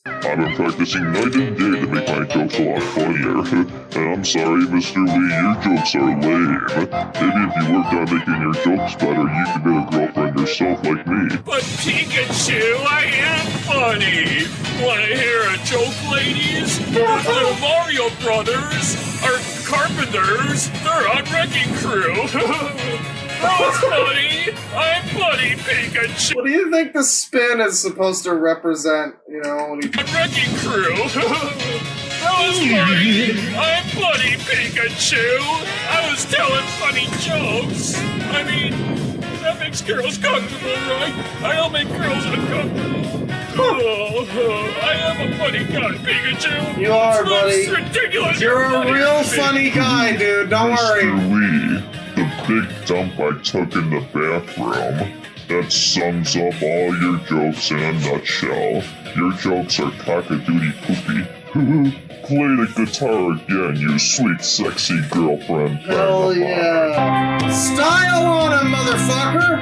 D: I've been practicing night and day to make my jokes a lot funnier. And I'm sorry, Mr. Wii, your jokes are lame. Maybe if you worked on making your jokes better, you could get a girlfriend yourself like me.
B: But Pikachu, I am funny. Wanna hear a joke, ladies? The Mario Brothers are carpenters. They're on Wrecking Crew. That was funny. I'm funny, Pikachu.
A: What do you think the spin is supposed to represent, you know? When he...
B: Wrecking Crew. That was funny. I'm funny, Pikachu. I was telling funny jokes. I mean, that makes girls comfortable, right? I don't make girls uncomfortable. Oh, I am a funny guy, Pikachu.
A: You are,
B: It's
A: buddy.
B: Ridiculous.
A: You're a real funny guy, dude. Don't worry.
D: Mr. Wii, the big dump I took in the bathroom. That sums up all your jokes in a nutshell. Your jokes are cock-a-doodie poopy. Play the guitar again, you sweet, sexy girlfriend.
A: Hell yeah. Style on him, motherfucker!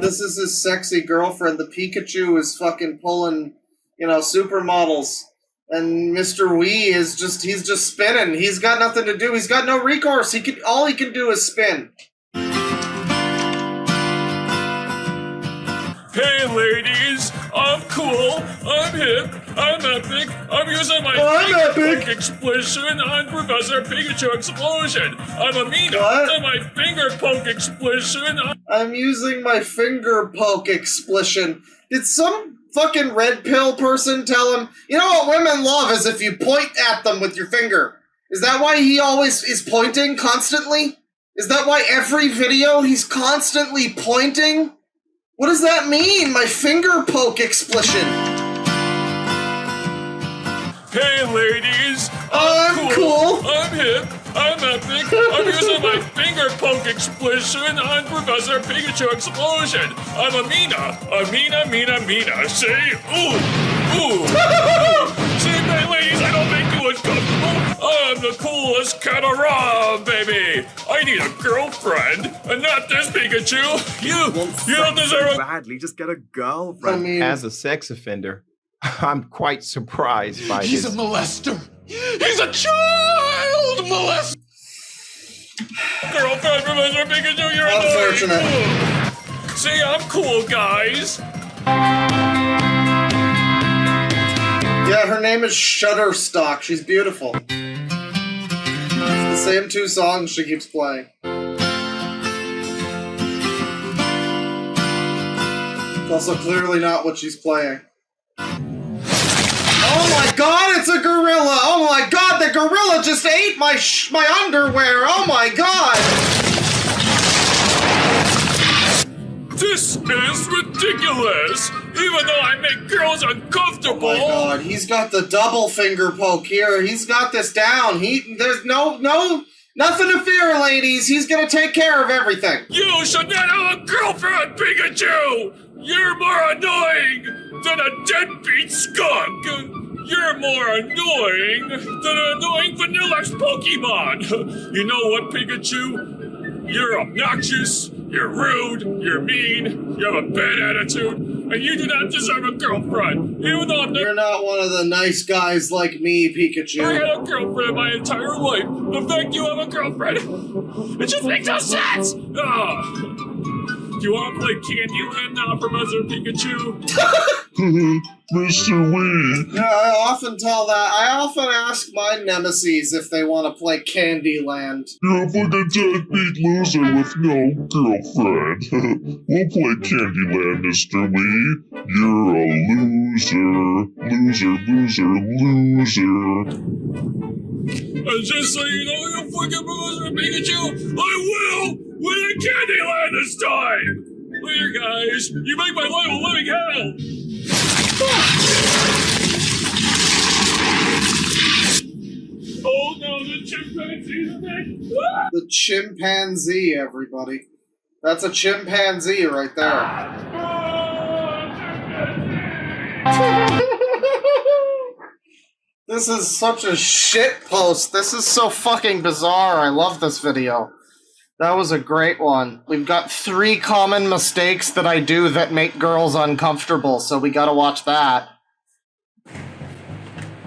A: This is his sexy girlfriend. The Pikachu is fucking pulling, you know, supermodels. And Mr. Wii is he's just spinning. He's got nothing to do. He's got no recourse. All he can do is spin.
B: Hey ladies, I'm cool, I'm hip, I'm epic, I'm using my finger explosion on Professor Pikachu Explosion. I'm a Mina, and my finger poke explosion.
A: I'm using my finger poke explosion. Did some fucking red pill person tell him, you know what women love is if you point at them with your finger? Is that why he always is pointing constantly? Is that why every video he's constantly pointing? What does that mean? My finger poke explosion.
B: Hey ladies,
A: I'm cool.
B: I'm hip, I'm epic, I'm using my finger poke explosion on Professor Pikachu Explosion. I'm a Mina. Say, ooh. See, my ladies, I don't make you uncomfortable. I'm the coolest cat around, baby. I need a girlfriend, and not this Pikachu. You don't deserve a...
G: Badly, just get a girlfriend.
A: I mean,
H: As a sex offender, I'm quite surprised by
F: He's
H: this.
F: a molester. He's a child molester.
B: Girlfriend, Professor Pikachu, you're
A: unfortunate.
B: annoying. See, I'm cool, guys.
A: Yeah, her name is Shutterstock. She's beautiful. It's the same two songs she keeps playing. It's also clearly not what she's playing. Oh my god, it's a gorilla! Oh my god, the gorilla just ate my underwear! Oh my god!
B: This is ridiculous! Even though I make girls uncomfortable!
A: Oh my god, he's got the double finger poke here. He's got this down. There's nothing to fear, ladies. He's gonna take care of everything.
B: You should not have a girlfriend, Pikachu! You're more annoying than a deadbeat skunk! You're more annoying than an annoying vanilla Pokemon! You know what, Pikachu? You're obnoxious, you're rude, you're mean, you have a bad attitude, and you do not deserve a girlfriend! Even though I'm
A: You're not one of the nice guys like me,
B: I
A: Pikachu.
B: had a girlfriend my entire life. The fact you have a girlfriend, it just makes no sense! Do you want to play Candyland now, Professor Pikachu?
D: MisterWii.
A: Yeah, I often tell that. I often ask my nemesis if they want to play Candyland.
D: You're a fucking deadbeat loser with no girlfriend. We'll play Candyland, Mr. Wii. You're a loser.
B: And just so you know, you fucking loser, Pikachu, I will win at Candyland this time! Later, guys. You make my life a living hell! Oh no, the chimpanzee's back!
A: The chimpanzee, everybody. That's a chimpanzee right there. This is such a shit post. This is so fucking bizarre. I love this video. That was a great one. We've got 3 common mistakes that I do that make girls uncomfortable, so we gotta watch that.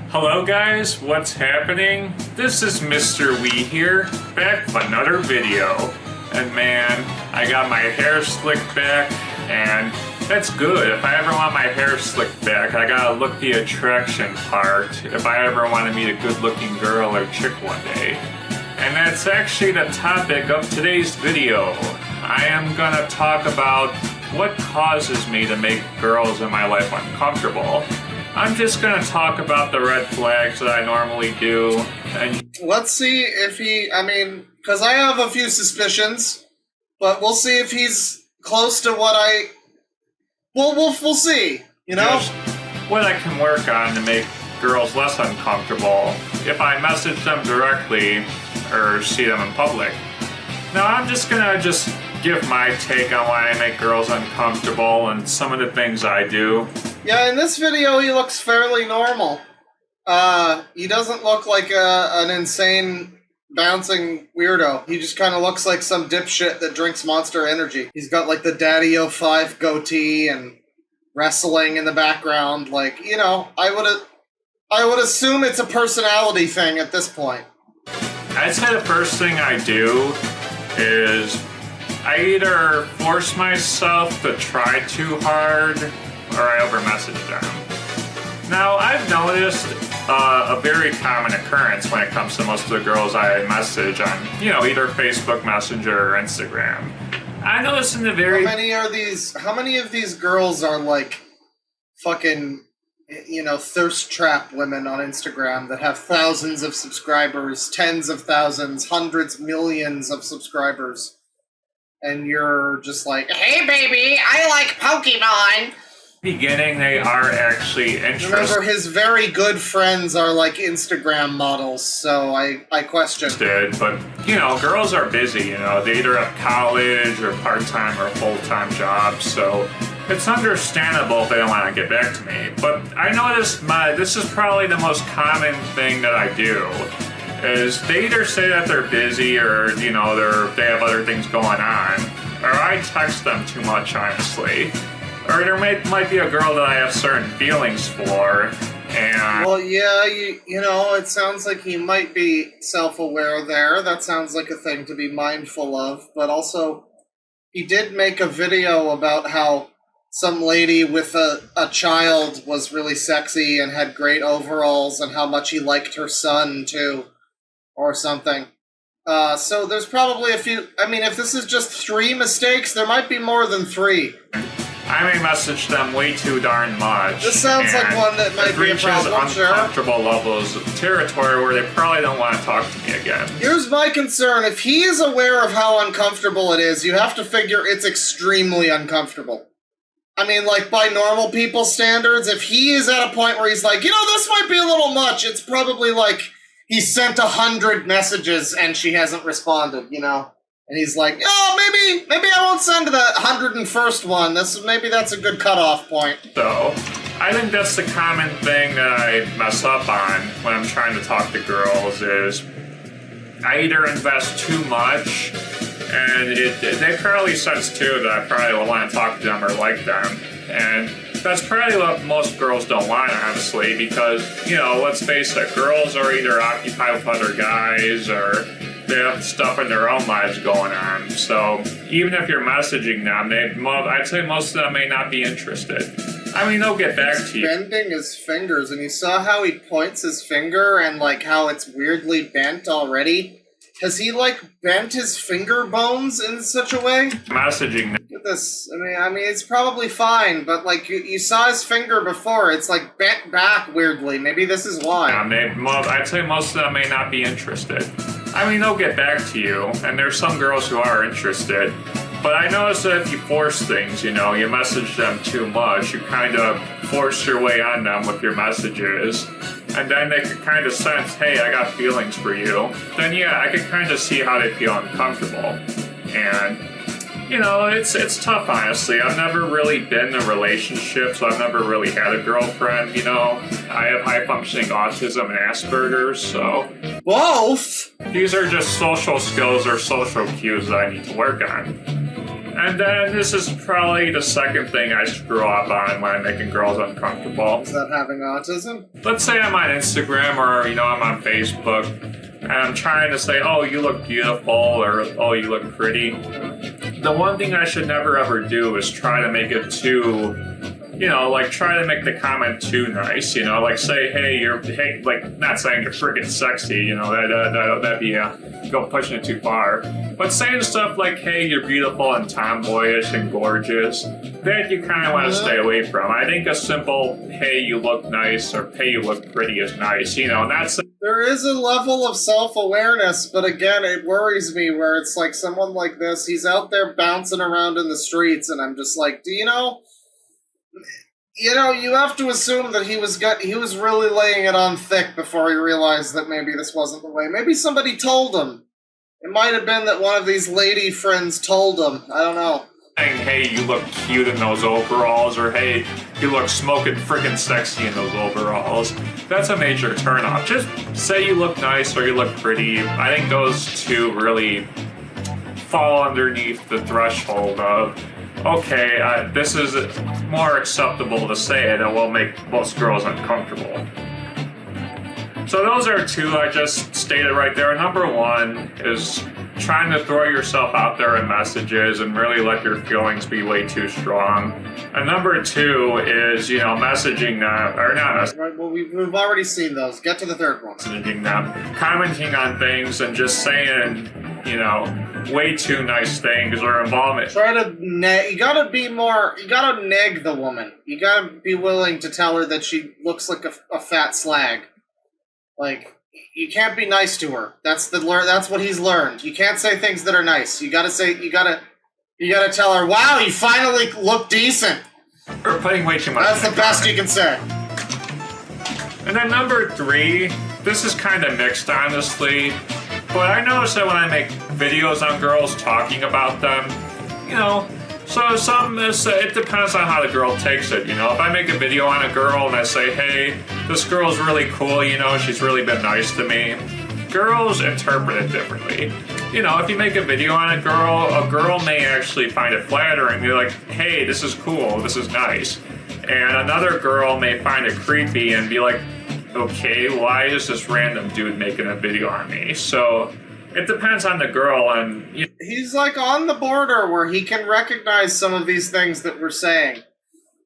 C: Hello guys, what's happening? This is MisterWii here, back with another video. And man, I got my hair slicked back, and that's good. If I ever want my hair slicked back, I gotta look the attraction part if I ever want to meet a good-looking girl or chick one day. And that's actually the topic of today's video. I am gonna talk about what causes me to make girls in my life uncomfortable. I'm just gonna talk about the red flags that I normally do, and
A: Let's see if because I have a few suspicions, but we'll see if he's close to what I... We'll see, you know?
C: just what I can work on to make girls less uncomfortable if I message them directly or see them in public. Now I'm just gonna give my take on why I make girls uncomfortable and some of the things I do.
A: Yeah, in this video he looks fairly normal. He doesn't look like an insane bouncing weirdo. He just kind of looks like some dipshit that drinks Monster Energy. He's got like the Daddy-O 5 goatee and wrestling in the background. Like, you know, I would assume it's a personality thing at this point.
C: I'd say the first thing I do is I either force myself to try too hard or I over-message them. Now, I've noticed a very common occurrence when it comes to most of the girls I message on, either Facebook Messenger or Instagram. I noticed in the very...
A: How many of these girls are like fucking, thirst trap women on Instagram that have thousands of subscribers, tens of thousands, hundreds, millions of subscribers, and you're just like, hey baby, I like Pokemon!
C: Beginning, they are actually interested.
A: Remember, his very good friends are like Instagram models, so I question.
C: But, girls are busy, they either have college or part-time or full-time jobs, so it's understandable if they don't want to get back to me. But I noticed this is probably the most common thing that I do, is they either say that they're busy or, they have other things going on, or I text them too much, honestly. Or there might be a girl that I have certain feelings for, and...
A: Well, yeah, it sounds like he might be self-aware there. That sounds like a thing to be mindful of. But also, he did make a video about how some lady with a child was really sexy and had great overalls and how much he liked her son, too. Or something. So there's probably a few... if this is just 3 mistakes, there might be more than 3.
C: I may message them way too darn much.
A: This sounds like one that might be a problem,
C: uncomfortable levels of territory where they probably don't want to talk to me again.
A: Here's my concern. If he is aware of how uncomfortable it is, you have to figure it's extremely uncomfortable. By normal people's standards, if he is at a point where he's like, this might be a little much, it's probably like he sent 100 messages and she hasn't responded, And he's like, maybe I won't send the 101st one. Maybe that's a good cutoff point.
C: So, I think that's the common thing that I mess up on when I'm trying to talk to girls is I either invest too much, and they probably sense too that I probably will want to talk to them or like them. And that's probably what most girls don't want, honestly, because, let's face it, girls are either occupied with other guys or they have stuff in their own lives going on. So even if you're messaging them, I'd say most of them may not be interested. I mean, they'll get back to you.
A: Bending his fingers, and you saw how he points his finger and, like, how it's weirdly bent already? Has he, like, bent his finger bones in such a way?
C: Messaging them.
A: Look at this. I mean, it's probably fine, but, like, you saw his finger before. It's, like, bent back weirdly. Maybe this is why.
C: I'd say most of them may not be interested. I mean, they'll get back to you, and there's some girls who are interested. But I noticed that if you force things, you know, you message them too much, you kind of force your way on them with your messages, and then they could kind of sense, hey, I got feelings for you. Then yeah, I could kind of see how they feel uncomfortable. And, you know, it's tough, honestly. I've never really been in a relationship, so I've never really had a girlfriend, you know. I have high-functioning autism and Asperger's, so...
A: Both?
C: These are just social skills or social cues that I need to work on. And then this is probably the second thing I screw up on when I'm making girls uncomfortable.
A: Is that having autism?
C: Let's say I'm on Instagram or, you know, I'm on Facebook, and I'm trying to say, oh, you look beautiful, or oh, you look pretty. The one thing I should never ever do is try to make it too, you know, like try to make the comment too nice, you know, like say, hey, like not saying you're freaking sexy, you know, that'd be go pushing it too far. But saying stuff like, hey, you're beautiful and tomboyish and gorgeous, that you kind of want to stay away from. I think a simple, hey, you look nice, or hey, you look pretty is nice, you know, not saying...
A: There is a level of self-awareness, but again, it worries me where it's like someone like this, he's out there bouncing around in the streets, and I'm just like, do you know, you have to assume that he was really laying it on thick before he realized that maybe this wasn't the way. Maybe somebody told him. It might have been that one of these lady friends told him. I don't know.
C: Saying, hey, you look cute in those overalls, or hey, you look smoking freaking sexy in those overalls. That's a major turnoff. Just say you look nice or you look pretty. I think those two really fall underneath the threshold of, okay, this is more acceptable to say it and will make most girls uncomfortable. So those are two I just stated right there. Number one is trying to throw yourself out there in messages and really let your feelings be way too strong. And number two is, you know, messaging them, or not messaging.
A: Right, well, we've already seen those. Get to the third one.
C: Messaging them, commenting on things, and just saying, you know, way too nice things or involvement.
A: Try to you gotta neg the woman. You gotta be willing to tell her that she looks like a fat slag. Like, you can't be nice to her. That's what he's learned. You can't say things that are nice. You gotta tell her, wow, you finally look decent.
C: Or putting way too much.
A: That's the best you can say.
C: And then number three, this is kind of mixed, honestly, but I notice that when I make videos on girls talking about them, you know, so it depends on how the girl takes it, you know. If I make a video on a girl and I say, hey, this girl's really cool, you know, she's really been nice to me, girls interpret it differently. You know, if you make a video on a girl may actually find it flattering. They're like, hey, this is cool, this is nice. And another girl may find it creepy and be like, okay, why is this random dude making a video on me? So it depends on the girl, and
A: he's like on the border where he can recognize some of these things that we're saying.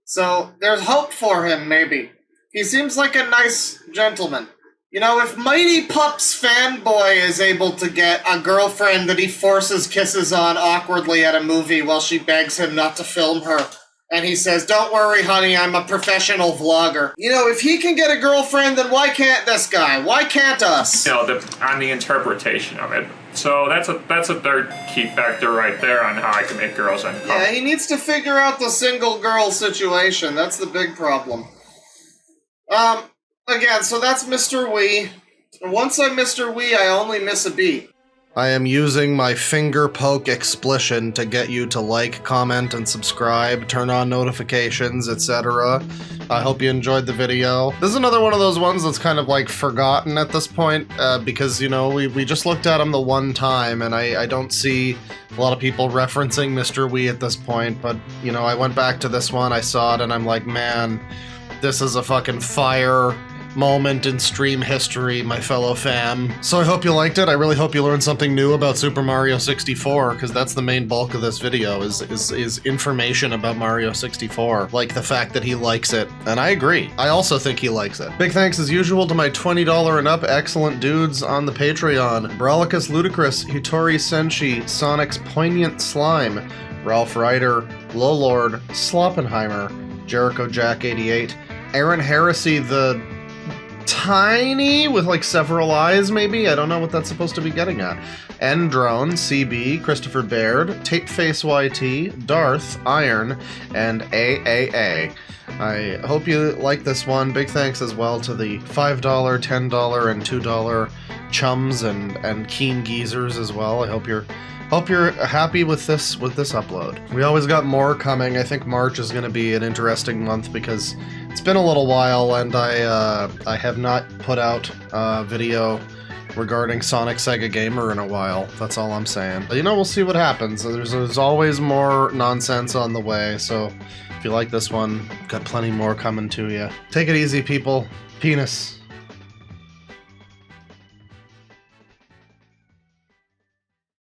A: So there's hope for him, maybe. He seems like a nice gentleman. You know, if Mighty Pup's fanboy is able to get a girlfriend that he forces kisses on awkwardly at a movie while she begs him not to film her, and he says, don't worry, honey, I'm a professional vlogger. You know, if he can get a girlfriend, then why can't this guy? Why can't us?
C: You know, on the interpretation of it. So that's a third key factor right there on how I can make girls uncomfortable.
A: Yeah, he needs to figure out the single girl situation. That's the big problem. Again, so that's MisterWii. Once I'm MisterWii, I only miss a beat. I am using my finger poke explicit to get you to like, comment, and subscribe, turn on notifications, etc. I hope you enjoyed the video. This is another one of those ones that's kind of like forgotten at this point, because, you know, we just looked at him the one time, and I don't see a lot of people referencing MisterWii at this point, but, you know, I went back to this one, I saw it, and I'm like, man, this is a fucking fire
G: moment in stream history, my fellow fam. So I hope you liked it. I really hope you learned something new about Super Mario 64, because that's the main bulk of this video, is information about Mario 64. Like the fact that he likes it. And I agree. I also think he likes it. Big thanks as usual to my $20 and up excellent dudes on the Patreon. Brollicus Ludicrous, Hitori Senshi, Sonic's Poignant Slime, Ralph Ryder, Lowlord, Sloppenheimer, Jericho Jack 88, Aaron Heresy the Tiny with like several eyes maybe? I don't know what that's supposed to be getting at. N-Drone, CB, Christopher Baird, Tapeface YT, Darth, Iron, and AAA. I hope you like this one. Big thanks as well to the $5, $10, and $2 chums and keen geezers as well. I hope you're happy with this upload. We always got more coming. I think March is going to be an interesting month because it's been a little while and I have not put out a video regarding Sonic Sega Gamer in a while. That's all I'm saying. But, you know, we'll see what happens. There's always more nonsense on the way, so if you like this one, got plenty more coming to you. Take it easy, people. Penis.